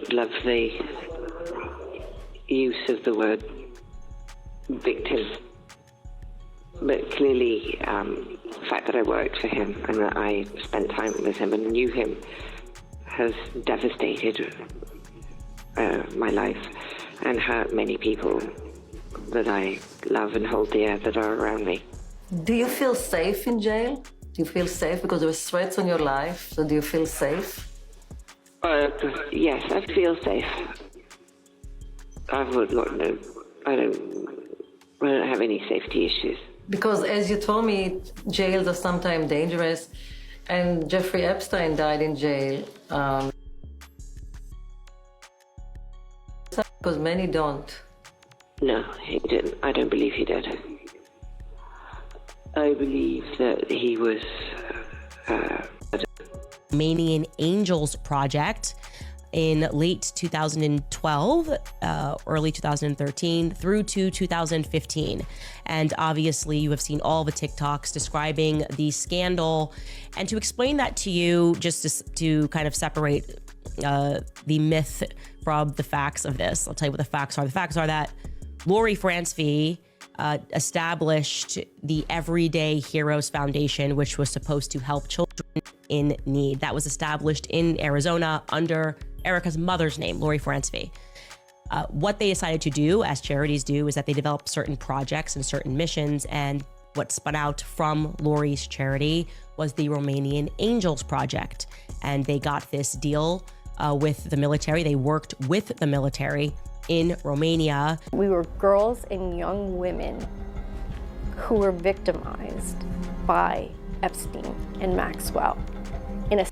don't love the use of the word victim, but clearly the fact that I worked for him and that I spent time with him and knew him has devastated my life and hurt many people that I love and hold dear that are around me. Do you feel safe in jail? Do you feel safe because there were threats on your life? So do you feel safe? Yes, I feel safe. I don't have any safety issues. Because as you told me, jails are sometimes dangerous, and Jeffrey Epstein died in jail. Because many don't. No, he didn't. I don't believe he did. I believe that he was Romanian Angels Project in late 2012, early 2013 through to 2015. And obviously you have seen all the TikToks describing the scandal. And to explain that to you, just to kind of separate the myth from the facts of this, I'll tell you what the facts are. The facts are that Lori Francevy established the Everyday Heroes Foundation, which was supposed to help children in need. That was established in Arizona under Erika's mother's name, Lori Francevy. What they decided to do, as charities do, is that they developed certain projects and certain missions, and what spun out from Lori's charity was the Romanian Angels Project. And they got this deal with the military. They worked with the military in Romania. We were girls and young women who were victimized by Epstein and Maxwell in a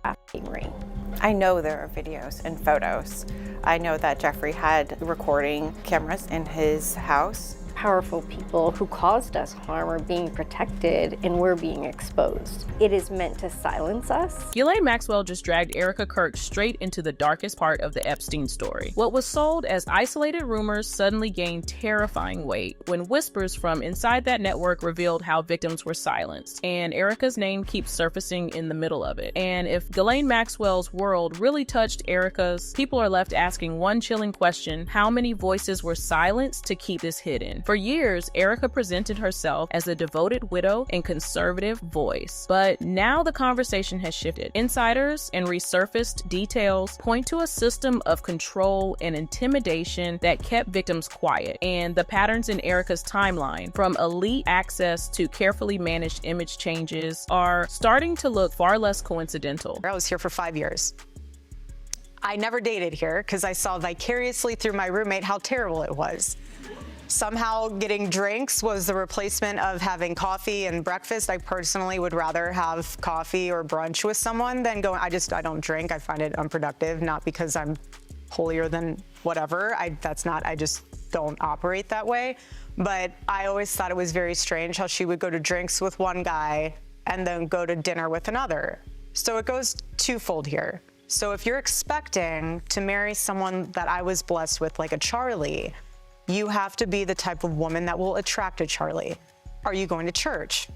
trafficking ring. I know there are videos and photos. I know that Jeffrey had recording cameras in his house. Powerful people who caused us harm are being protected and we're being exposed. It is meant to silence us. Ghislaine Maxwell just dragged Erika Kirk straight into the darkest part of the Epstein story. What was sold as isolated rumors suddenly gained terrifying weight when whispers from inside that network revealed how victims were silenced. And Erika's name keeps surfacing in the middle of it. And if Ghislaine Maxwell's world really touched Erika's, people are left asking one chilling question: how many voices were silenced to keep this hidden? For years, Erika presented herself as a devoted widow and conservative voice. But now the conversation has shifted. Insiders and resurfaced details point to a system of control and intimidation that kept victims quiet. And the patterns in Erika's timeline, from elite access to carefully managed image changes, are starting to look far less coincidental. I was here for 5 years. I never dated here because I saw vicariously through my roommate how terrible it was. Somehow getting drinks was the replacement of having coffee and breakfast. I personally would rather have coffee or brunch with someone than going, I don't drink. I find it unproductive, not because I'm holier than whatever. I just don't operate that way. But I always thought it was very strange how she would go to drinks with one guy and then go to dinner with another. So it goes twofold here. So if you're expecting to marry someone that I was blessed with, like a Charlie, you have to be the type of woman that will attract a Charlie. Are you going to church?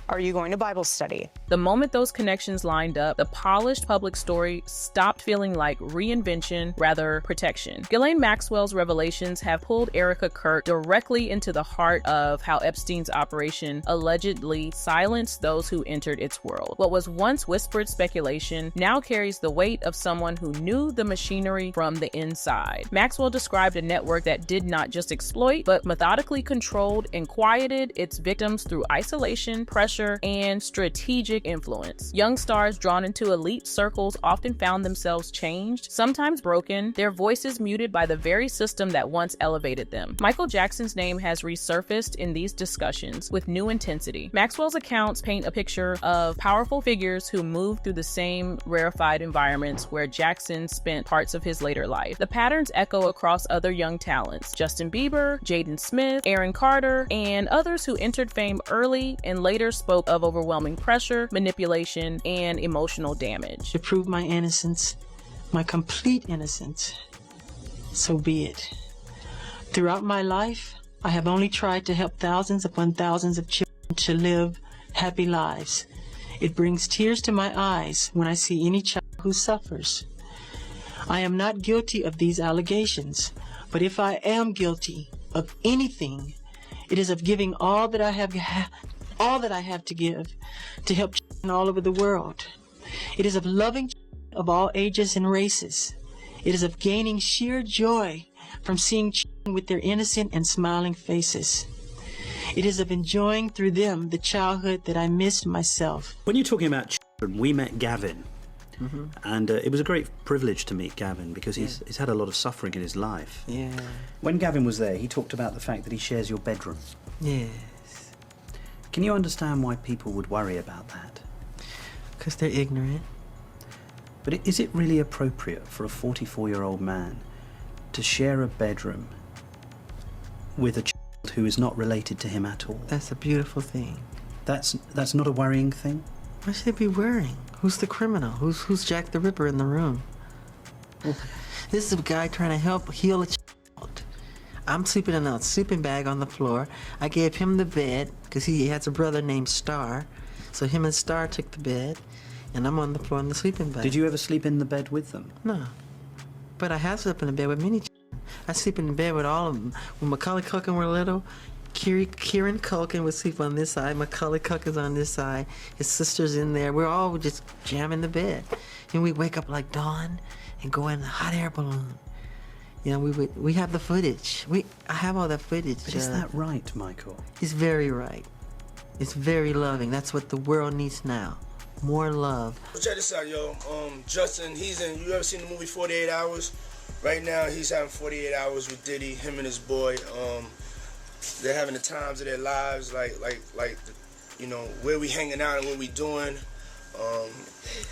Are you going to Bible study? The moment those connections lined up, the polished public story stopped feeling like reinvention, rather protection. Ghislaine Maxwell's revelations have pulled Erika Kirk directly into the heart of how Epstein's operation allegedly silenced those who entered its world. What was once whispered speculation now carries the weight of someone who knew the machinery from the inside. Maxwell described a network that did not just exploit, but methodically controlled and quieted its victims through isolation, pressure, and strategic influence. Young stars drawn into elite circles often found themselves changed, sometimes broken, their voices muted by the very system that once elevated them. Michael Jackson's name has resurfaced in these discussions with new intensity. Maxwell's accounts paint a picture of powerful figures who moved through the same rarefied environments where Jackson spent parts of his later life. The patterns echo across other young talents: Justin Bieber, Jaden Smith, Aaron Carter, and others who entered fame early and later spoke of overwhelming pressure, manipulation, and emotional damage. To prove my innocence, my complete innocence, so be it. Throughout my life, I have only tried to help thousands upon thousands of children to live happy lives. It brings tears to my eyes when I see any child who suffers. I am not guilty of these allegations, but if I am guilty of anything, it is of giving all that I have to give to help children all over the world. It is of loving children of all ages and races. It is of gaining sheer joy from seeing children with their innocent and smiling faces. It is of enjoying through them the childhood that I missed myself. When you're talking about children, we met Gavin. Mm-hmm. And it was a great privilege to meet Gavin because he's had a lot of suffering in his life. Yeah. When Gavin was there, he talked about the fact that he shares your bedroom. Yes. Can you understand why people would worry about that? Because they're ignorant. But is it really appropriate for a 44-year-old man to share a bedroom with a child who is not related to him at all? That's a beautiful thing. That's not a worrying thing? Why should they be worrying? Who's the criminal? Who's Jack the Ripper in the room? This is a guy trying to help heal a child. I'm sleeping in a sleeping bag on the floor. I gave him the bed because he has a brother named Star. So him and Star took the bed, and I'm on the floor in the sleeping bag. Did you ever sleep in the bed with them? No. But I have slept in the bed with many children. I sleep in the bed with all of them. When Macaulay Culkin were little, Kieran Culkin would sleep on this side, Macaulay Culkin's on this side, his sister's in there. We're all just jamming the bed. And we wake up like dawn and go in a hot air balloon. You know, we have the footage. I have all that footage. But is that right, Michael? It's very right. It's very loving. That's what the world needs now. More love. Check this out, yo. Justin, you ever seen the movie 48 Hours? Right now, he's having 48 hours with Diddy, him and his boy. They're having the times of their lives, like you know, where we hanging out and what we doing.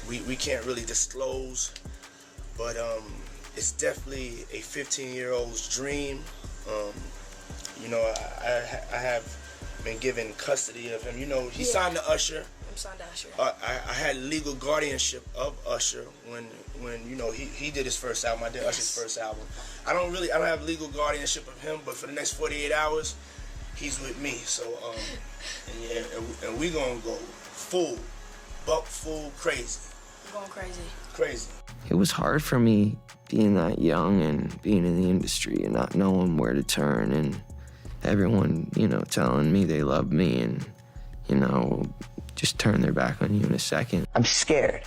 We can't really disclose, but it's definitely a 15-year-old's dream. You know, I have been given custody of him. You know, he signed to Usher. I'm signed to Usher. I had legal guardianship of Usher when you know he did his first album. I did Usher's first album. I don't have legal guardianship of him, but for the next 48 hours, he's with me. So and we gonna go full crazy. We're going crazy. Crazy. It was hard for me being that young and being in the industry and not knowing where to turn, and everyone, you know, telling me they love me and, you know, just turn their back on you in a second. I'm scared.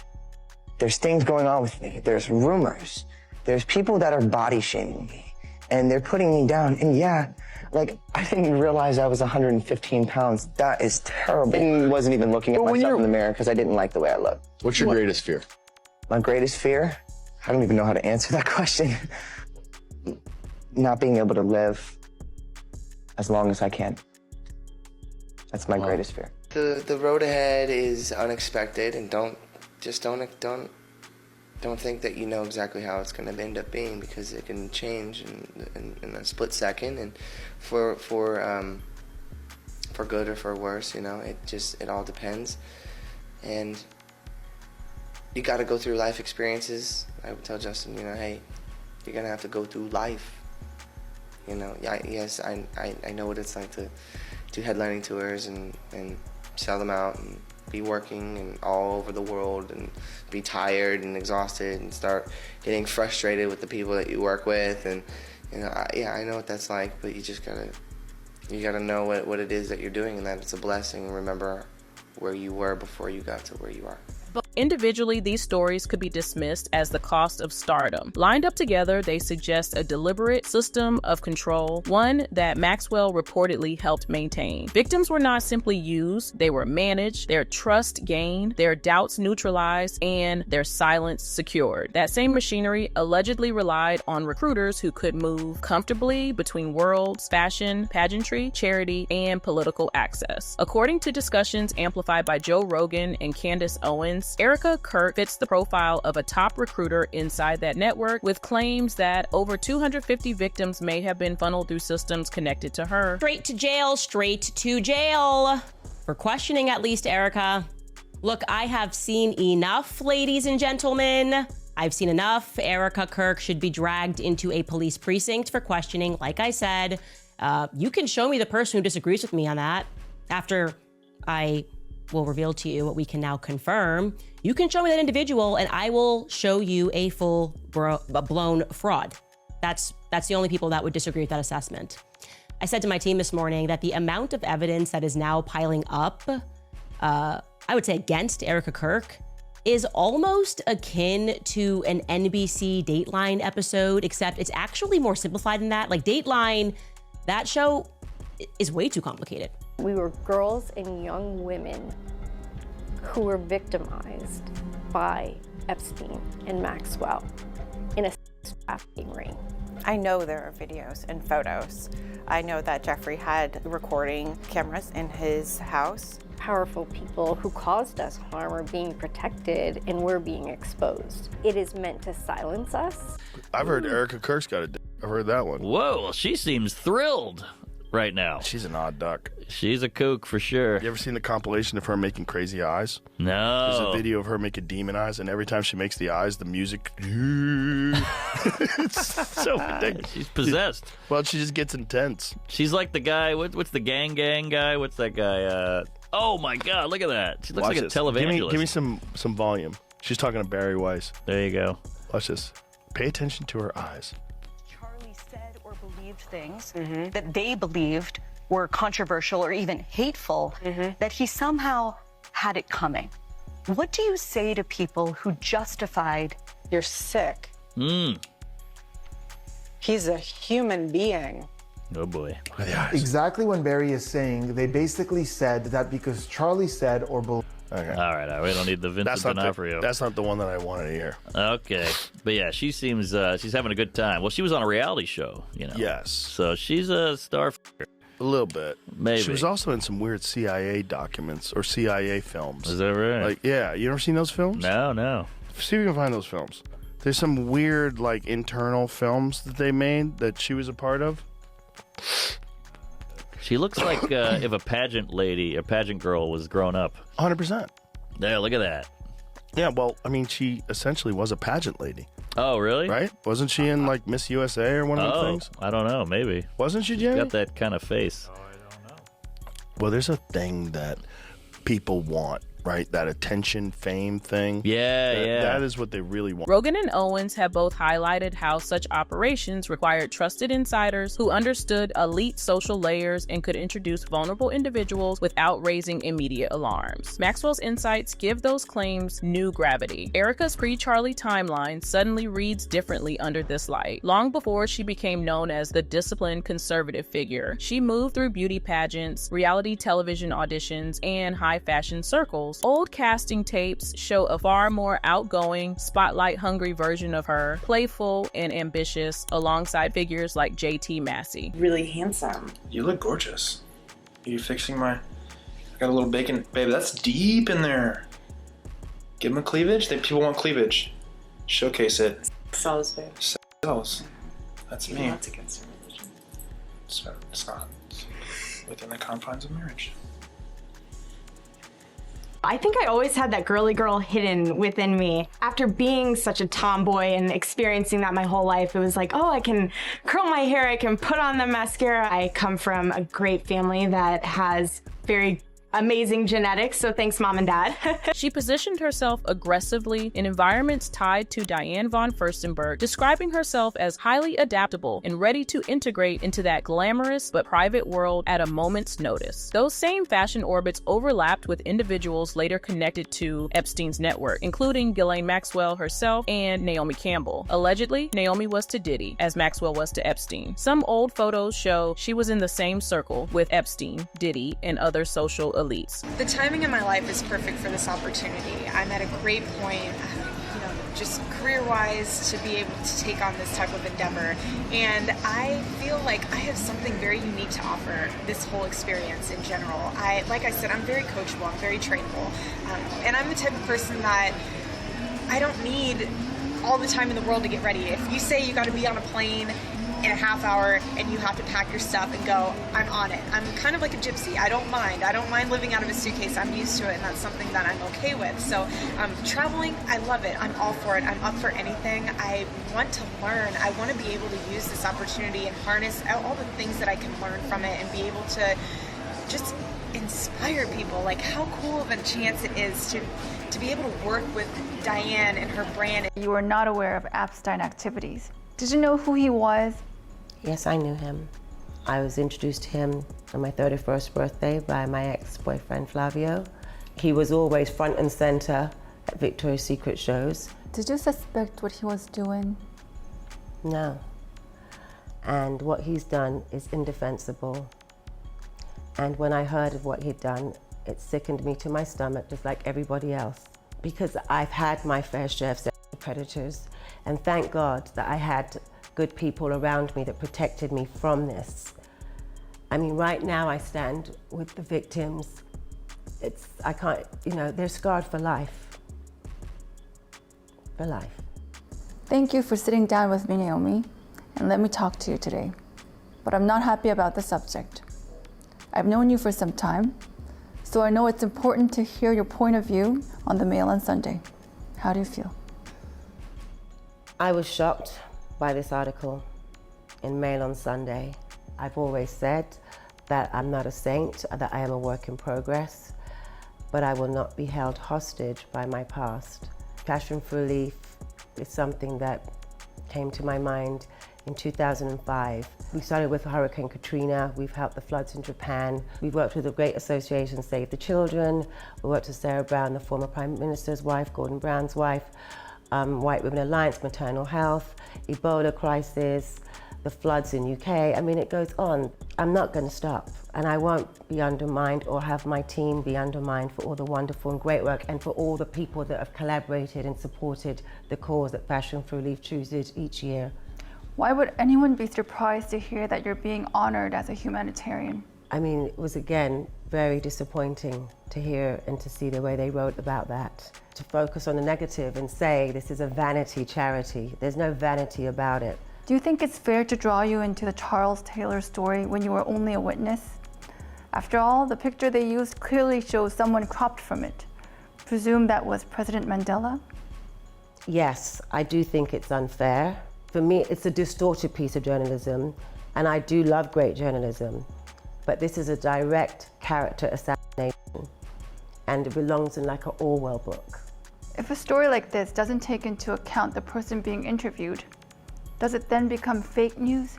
There's things going on with me. There's rumors. There's people that are body shaming me, and they're putting me down. And yeah, like, I didn't realize I was 115 pounds. That is terrible. I wasn't even looking at myself in the mirror because I didn't like the way I looked. What's your greatest fear? My greatest fear? I don't even know how to answer that question. Not being able to live as long as I can. That's my greatest fear. The road ahead is unexpected, and don't think that you know exactly how it's going to end up being, because it can change in a split second, and for good or for worse, you know, it all depends. And you got to go through life experiences. I would tell Justin, you know, hey, you're going to have to go through life. You know, yes, I know what it's like to do headlining tours and sell them out and be working and all over the world and be tired and exhausted and start getting frustrated with the people that you work with, and you know, I know what that's like, but you gotta know what it is that you're doing, and that it's a blessing. Remember where you were before you got to where you are. Individually, these stories could be dismissed as the cost of stardom. Lined up together, they suggest a deliberate system of control, one that Maxwell reportedly helped maintain. Victims were not simply used, they were managed, their trust gained, their doubts neutralized, and their silence secured. That same machinery allegedly relied on recruiters who could move comfortably between worlds, fashion, pageantry, charity, and political access. According to discussions amplified by Joe Rogan and Candace Owens, Erika Kirk fits the profile of a top recruiter inside that network, with claims that over 250 victims may have been funneled through systems connected to her. Straight to jail. For questioning at least Erika. Look, I have seen enough, ladies and gentlemen. I've seen enough. Erika Kirk should be dragged into a police precinct for questioning. Like I said, you can show me the person who disagrees with me on that after I will reveal to you, what we can now confirm, you can show me that individual and I will show you a full blown fraud. That's the only people that would disagree with that assessment. I said to my team this morning that the amount of evidence that is now piling up, I would say against Erika Kirk, is almost akin to an NBC Dateline episode, except it's actually more simplified than that. Like Dateline, that show is way too complicated. We were girls and young women who were victimized by Epstein and Maxwell in a trafficking ring. I know there are videos and photos. I know that Jeffrey had recording cameras in his house. Powerful people who caused us harm are being protected and we're being exposed. It is meant to silence us. I've heard Erika Kirk's got a dick. I've heard that one. Whoa, well, she seems thrilled right now. She's an odd duck. She's a kook for sure. You ever seen the compilation of her making crazy eyes? No. There's a video of her making demon eyes, and every time she makes the eyes, the music... It's so ridiculous. She's possessed. Well, she just gets intense. She's like the guy, what's the gang guy? What's that guy? Oh my God, look at that. She looks like a televangelist. Give me some volume. She's talking to Barry Weiss. There you go. Watch this. Pay attention to her eyes. Charlie said or believed things that they believed were controversial or even hateful, that he somehow had it coming. What do you say to people who justified... You're sick. He's a human being. Oh boy. Exactly when Barry is saying, they basically said that because Charlie said or believed. Okay. All right, we don't need the Vincent D'Onofrio. That's not the one that I wanted to hear. Okay, but yeah, she seems she's having a good time. Well, she was on a reality show, you know. Yes. So she's a star. A little bit. Maybe. She was also in some weird CIA documents or CIA films. Is that right? Like, yeah. You ever seen those films? No. See if you can find those films. There's some weird, like, internal films that they made that she was a part of. She looks like if a pageant girl was grown up. 100%. Yeah, look at that. Yeah, well, I mean, she essentially was a pageant lady. Oh, really? Right? Wasn't she in, like, Miss USA or one of those things? I don't know. Maybe. Wasn't she, She's Jerry? got that kind of face. I don't know. Well, there's a thing that people want, right? That attention, fame thing. Yeah. That is what they really want. Rogan and Owens have both highlighted how such operations required trusted insiders who understood elite social layers and could introduce vulnerable individuals without raising immediate alarms. Maxwell's insights give those claims new gravity. Erika's pre-Charlie timeline suddenly reads differently under this light. Long before she became known as the disciplined conservative figure, she moved through beauty pageants, reality television auditions, and high fashion circles. Old casting tapes show a far more outgoing, spotlight-hungry version of her, playful and ambitious, alongside figures like J.T. Massey. Really handsome. You look gorgeous. Are you fixing my... I got a little bacon. Babe, that's deep in there. Give them a cleavage. People want cleavage. Showcase it. Sells, babe. Sells. That's me. That's against religion. It's not. It's within the confines of marriage. I think I always had that girly girl hidden within me. After being such a tomboy and experiencing that my whole life, it was like, oh, I can curl my hair, I can put on the mascara. I come from a great family that has very amazing genetics, so thanks, Mom and Dad. She positioned herself aggressively in environments tied to Diane von Furstenberg, describing herself as highly adaptable and ready to integrate into that glamorous but private world at a moment's notice. Those same fashion orbits overlapped with individuals later connected to Epstein's network, including Ghislaine Maxwell herself and Naomi Campbell. Allegedly, Naomi was to Diddy, as Maxwell was to Epstein. Some old photos show she was in the same circle with Epstein, Diddy, and other social elites. The timing in my life is perfect for this opportunity. I'm at a great point, just career-wise, to be able to take on this type of endeavor. And I feel like I have something very unique to offer this whole experience in general. Like I said, I'm very coachable, I'm very trainable. And I'm the type of person that I don't need all the time in the world to get ready. If you say you got to be on a plane in a half hour and you have to pack your stuff and go, I'm on it. I'm kind of like a gypsy. I don't mind living out of a suitcase. I'm used to it, and that's something that I'm okay with. So traveling, I love it. I'm all for it. I'm up for anything. I want to learn. I want to be able to use this opportunity and harness all the things that I can learn from it and be able to just inspire people. Like, how cool of a chance it is to be able to work with Diane and her brand. You were not aware of Epstein activities. Did you know who he was? Yes, I knew him. I was introduced to him on my 31st birthday by my ex-boyfriend Flavio. He was always front and center at Victoria's Secret shows. Did you suspect what he was doing? No. And what he's done is indefensible. And when I heard of what he'd done, it sickened me to my stomach, just like everybody else. Because I've had my fair share of sexual predators, and thank God that I had good people around me that protected me from this. I mean, right now I stand with the victims. I can't, they're scarred for life. For life. Thank you for sitting down with me, Naomi, and let me talk to you today. But I'm not happy about the subject. I've known you for some time, so I know it's important to hear your point of view on the Mail on Sunday. How do you feel? I was shocked by this article in Mail on Sunday. I've always said that I'm not a saint, that I am a work in progress, but I will not be held hostage by my past. Passion for Relief is something that came to my mind in 2005. We started with Hurricane Katrina. We've helped the floods in Japan. We've worked with the great association Save the Children. We worked with Sarah Brown, the former Prime Minister's wife, Gordon Brown's wife, White Women Alliance, maternal health, Ebola crisis, the floods in UK. I mean, it goes on. I'm not going to stop, and I won't be undermined or have my team be undermined for all the wonderful and great work and for all the people that have collaborated and supported the cause that Passion for Relief chooses each year. Why would anyone be surprised to hear that you're being honored as a humanitarian? I mean, it was again very disappointing to hear and to see the way they wrote about that. To focus on the negative and say this is a vanity charity. There's no vanity about it. Do you think it's fair to draw you into the Charles Taylor story when you were only a witness? After all, the picture they used clearly shows someone cropped from it. Presume that was President Mandela? Yes, I do think it's unfair. For me, it's a distorted piece of journalism, and I do love great journalism, but this is a direct character assassination, and it belongs in like an Orwell book. If a story like this doesn't take into account the person being interviewed, does it then become fake news?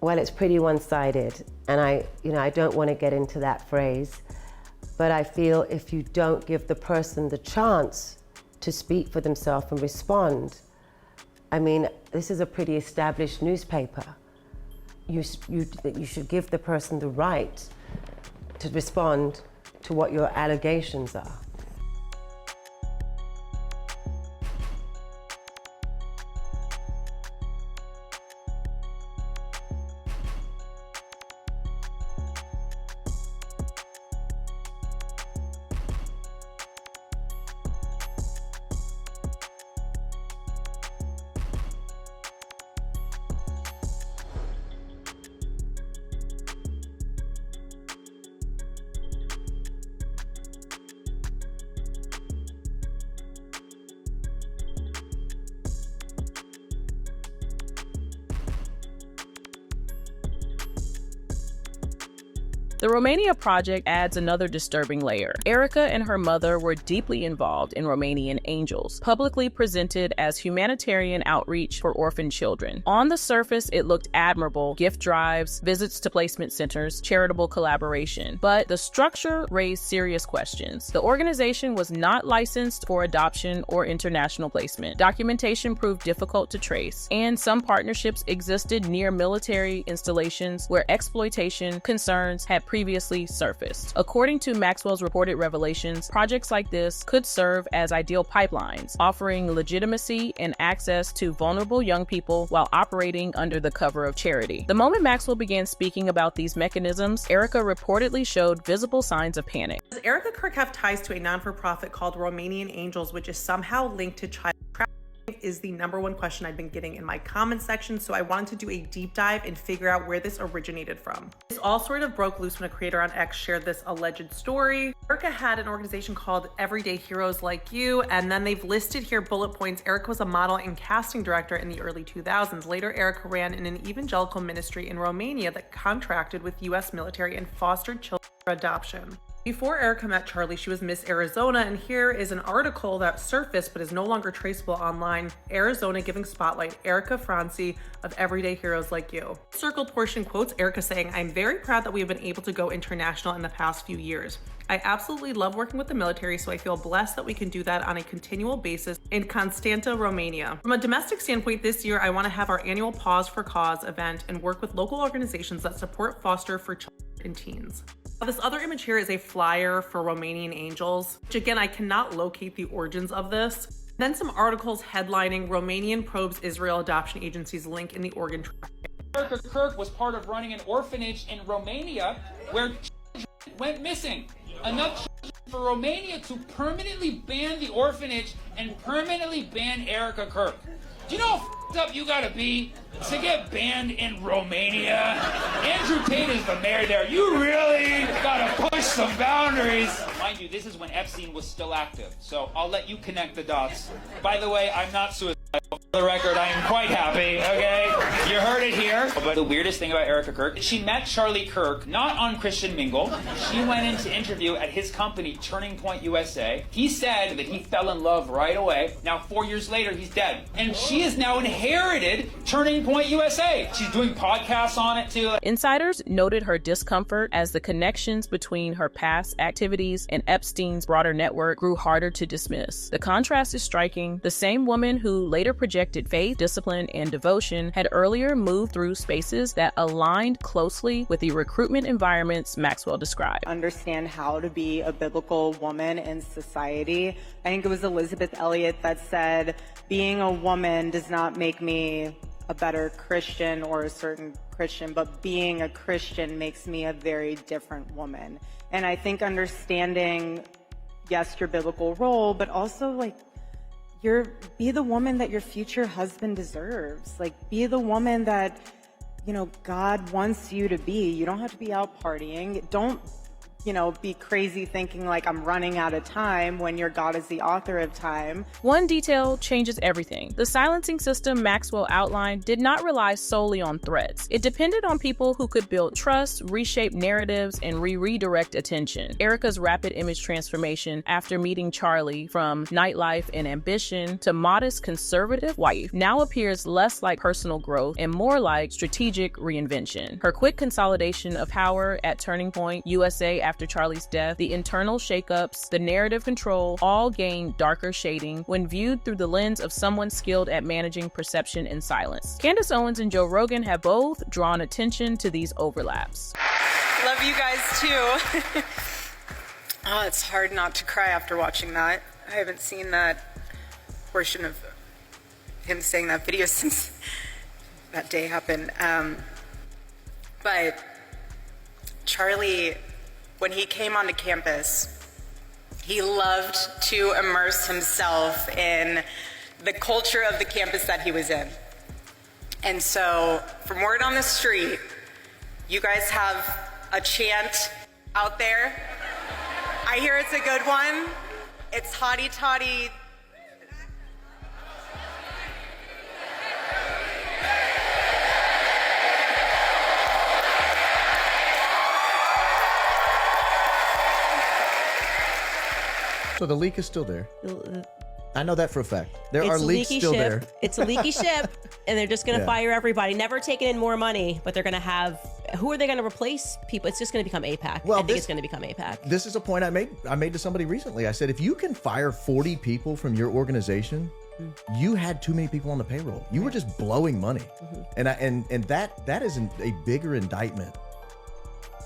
Well, it's pretty one-sided, and I don't want to get into that phrase, but I feel if you don't give the person the chance to speak for themselves and respond, I mean, this is a pretty established newspaper. You should give the person the right to respond to what your allegations are. The Romania project adds another disturbing layer. Erika and her mother were deeply involved in Romanian Angels, publicly presented as humanitarian outreach for orphan children. On the surface, it looked admirable: gift drives, visits to placement centers, charitable collaboration. But the structure raised serious questions. The organization was not licensed for adoption or international placement. Documentation proved difficult to trace, and some partnerships existed near military installations where exploitation concerns had previously surfaced. According to Maxwell's reported revelations, projects like this could serve as ideal pipelines, offering legitimacy and access to vulnerable young people while operating under the cover of charity. The moment Maxwell began speaking about these mechanisms, Erika reportedly showed visible signs of panic. Does Erika Kirk have ties to a non-for-profit called Romanian Angels, which is somehow linked to child trafficking? Is the number one question I've been getting in my comment section, so I wanted to do a deep dive and figure out where this originated from. This all sort of broke loose when a creator on X shared this alleged story. Erika had an organization called Everyday Heroes Like You, and then they've listed here bullet points. Erika was a model and casting director in the early 2000s. Later, Erika ran in an evangelical ministry in Romania that contracted with US military and fostered children for adoption. Before Erika met Charlie, she was Miss Arizona, and here is an article that surfaced but is no longer traceable online. Arizona giving spotlight Erika Franci of Everyday Heroes Like You. Circled portion quotes Erika saying, "I'm very proud that we have been able to go international in the past few years. I absolutely love working with the military, so I feel blessed that we can do that on a continual basis in Constanta, Romania. From a domestic standpoint, this year I want to have our annual Pause for Cause event and work with local organizations that support foster for children and teens." This other image here is a flyer for Romanian Angels, which again, I cannot locate the origins of this. Then some articles headlining Romanian probes Israel Adoption Agency's link in the organ trafficking. Erika Kirk was part of running an orphanage in Romania where children went missing. Enough children for Romania to permanently ban the orphanage and permanently ban Erika Kirk. Do you know how f***ed up you gotta be to get banned in Romania? Andrew Tate is the mayor there. You really gotta push some boundaries. Mind you, this is when Epstein was still active, so I'll let you connect the dots. By the way, I'm not suicidal. For the record, I am quite happy, okay? You heard it here. But the weirdest thing about Erika Kirk, she met Charlie Kirk not on Christian Mingle. She went in to interview at his company, Turning Point USA. He said that he fell in love right away. Now, 4 years later, he's dead. And she has now inherited Turning Point USA. She's doing podcasts on it, too. Insiders noted her discomfort as the connections between her past activities and Epstein's broader network grew harder to dismiss. The contrast is striking. The same woman who later projected faith, discipline, and devotion had earlier moved through spaces that aligned closely with the recruitment environments Maxwell described. Understand how to be a biblical woman in society. I think it was Elizabeth Elliot that said, being a woman does not make me a better Christian or a certain Christian, but being a Christian makes me a very different woman. And I think understanding, yes, your biblical role, but also like, be the woman that your future husband deserves. Like, be the woman that, you know, God wants you to be. You don't have to be out partying. Don't, you know, be crazy thinking like I'm running out of time when your God is the author of time. One detail changes everything. The silencing system Maxwell outlined did not rely solely on threats. It depended on people who could build trust, reshape narratives, and redirect attention. Erika's rapid image transformation after meeting Charlie from nightlife and ambition to modest conservative wife now appears less like personal growth and more like strategic reinvention. Her quick consolidation of power at Turning Point USA after Charlie's death, the internal shakeups, the narrative control, all gain darker shading when viewed through the lens of someone skilled at managing perception and silence. Candace Owens and Joe Rogan have both drawn attention to these overlaps. Love you guys too. Oh, it's hard not to cry after watching that. I haven't seen that portion of him saying that video since that day happened. But Charlie, when he came onto campus, he loved to immerse himself in the culture of the campus that he was in. And so, from word on the street, you guys have a chant out there. I hear it's a good one. It's hotty toddy. So the leak is still there. I know that for a fact. There are leaks still there. It's a leaky ship, and they're just going to fire everybody. Never taking in more money, but they're going to have. Who are they going to replace? People. It's just going to become APAC. Well, I think it's going to become APAC. This is a point I made to somebody recently. I said, if you can fire 40 people from your organization, you had too many people on the payroll. You were just blowing money, and that is a bigger indictment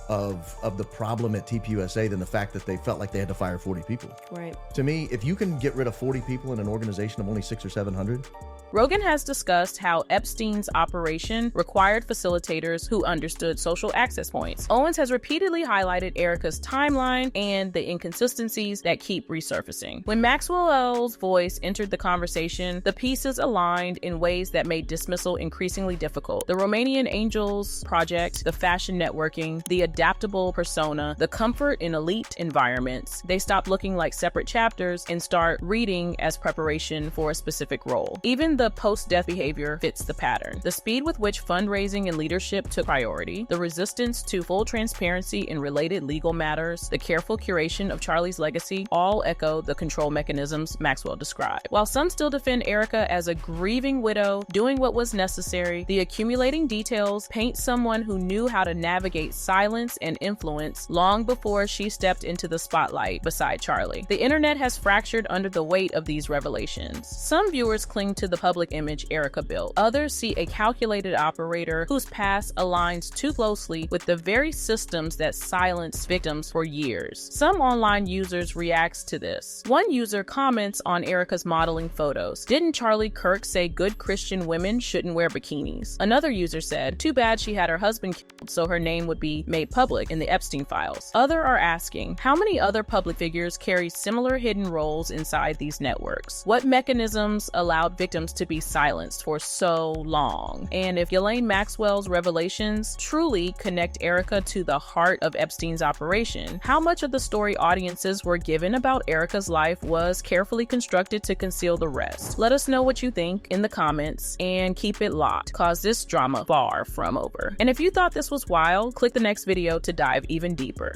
of the problem at TPUSA than the fact that they felt like they had to fire 40 people. Right. To me, if you can get rid of 40 people in an organization of only 600 or 700. Rogan has discussed how Epstein's operation required facilitators who understood social access points. Owens has repeatedly highlighted Erika's timeline and the inconsistencies that keep resurfacing. When Maxwell's voice entered the conversation, the pieces aligned in ways that made dismissal increasingly difficult. The Romanian Angels Project, the fashion networking, the adaptable persona, the comfort in elite environments, they stop looking like separate chapters and start reading as preparation for a specific role. Even the post-death behavior fits the pattern. The speed with which fundraising and leadership took priority, the resistance to full transparency in related legal matters, the careful curation of Charlie's legacy, all echo the control mechanisms Maxwell described. While some still defend Erika as a grieving widow doing what was necessary, the accumulating details paint someone who knew how to navigate silence and influence long before she stepped into the spotlight beside Charlie. The internet has fractured under the weight of these revelations. Some viewers cling to the public image Erika built. Others see a calculated operator whose past aligns too closely with the very systems that silenced victims for years. Some online users react to this. One user comments on Erika's modeling photos. Didn't Charlie Kirk say good Christian women shouldn't wear bikinis? Another user said, too bad she had her husband killed so her name would be made public in the Epstein files. Others are asking, how many other public figures carry similar hidden roles inside these networks? What mechanisms allowed victims to be silenced for so long? And if Ghislaine Maxwell's revelations truly connect Erika to the heart of Epstein's operation, how much of the story audiences were given about Erika's life was carefully constructed to conceal the rest? Let us know what you think in the comments and keep it locked, cause this drama far from over. And if you thought this was wild, click the next video to dive even deeper.